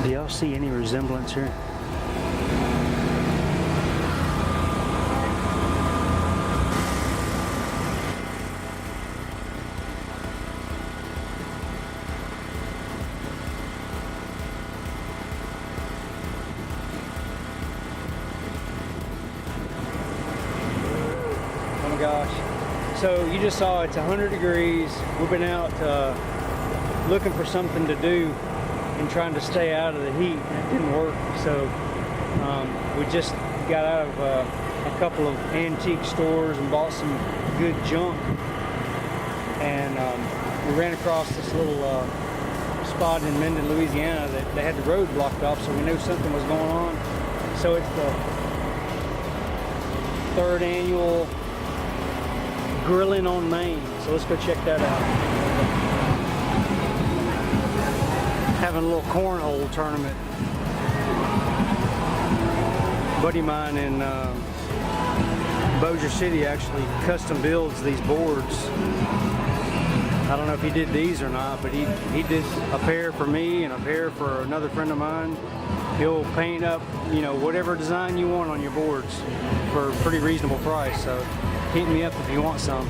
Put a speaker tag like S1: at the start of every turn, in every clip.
S1: Do y'all see any resemblance here? Oh my gosh. So you just saw it's 100 degrees. We've been out looking for something to do and trying to stay out of the heat, and it didn't work. So we just got out of a couple of antique stores and bought some good junk, and we ran across this little spot in Minden, Louisiana that they had the road blocked off, so we knew something was going on. So it's the 3rd annual Grilling on Main, so let's go check that out. Having a little cornhole tournament. A buddy of mine in Bossier City actually custom builds these boards. I don't know if he did these or not, but he did a pair for me and a pair for another friend of mine. He'll paint up, you know, whatever design you want on your boards for a pretty reasonable price. So hit me up if you want some.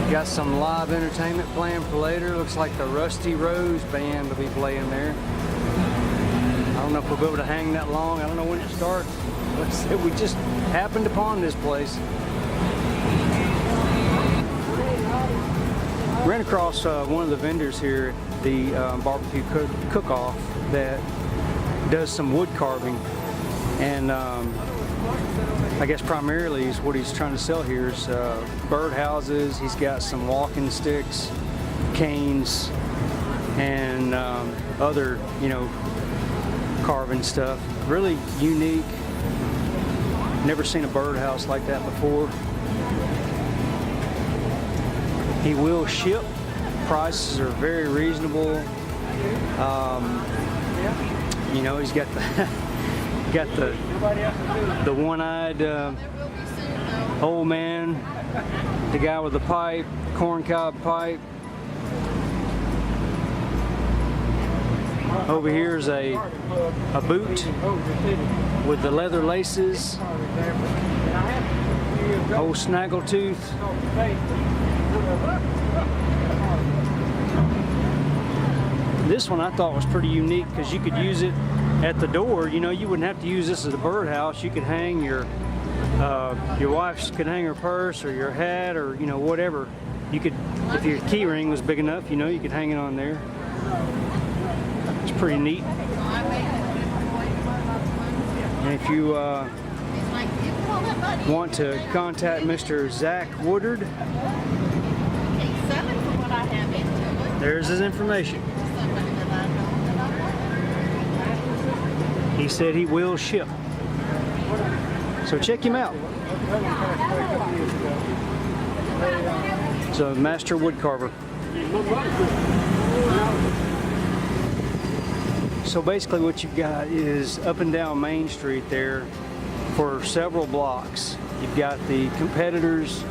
S1: Got some live entertainment planned for later. Looks like the Rusty Rose Band will be playing there. I don't know if we'll be able to hang that long. I don't know when it starts. We just happened upon this place. Ran across one of the vendors here at the barbecue cook-off that does some wood carving, and I guess primarily is what he's trying to sell here is birdhouses. He's got some walking sticks, canes, and other, you know, carving stuff. Really unique. Never seen a birdhouse like that before. He will ship. Prices are very reasonable. You know, he's got the one-eyed old man, the guy with the pipe, corncob pipe. Over here is a boot with the leather laces, old snaggletooth. This one I thought was pretty unique because you could use it at the door. You know, you wouldn't have to use this as a birdhouse. You could hang your wife could hang her purse or your hat or, you know, whatever. You could, if your key ring was big enough, you know, you could hang it on there. It's pretty neat. And if you want to contact Mr. Zac Woodard, there's his information. He said he will ship. So check him out. It's a master wood carver. So basically what you've got is up and down Main Street there for several blocks. You've got the competitors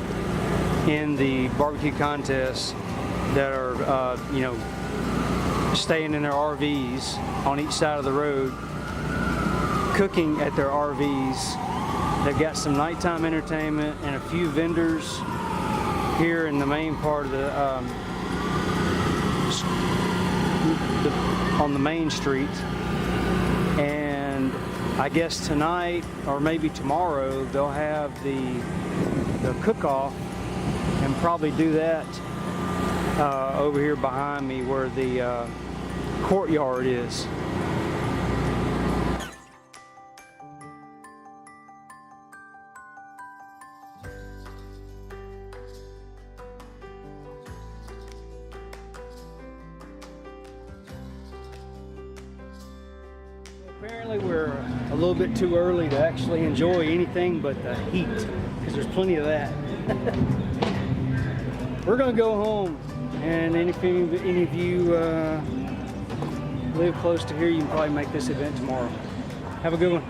S1: in the barbecue contest that are, you know, staying in their RVs on each side of the road, cooking at their RVs. They've got some nighttime entertainment and a few vendors here in the main part of on the main street. And I guess tonight or maybe tomorrow they'll have the cook-off, and probably do that over here behind me where the courtyard is. Apparently we're a little bit too early to actually enjoy anything but the heat, because there's plenty of that. We're gonna go home, and any of you live close to here, you can probably make this event tomorrow. Have a good one.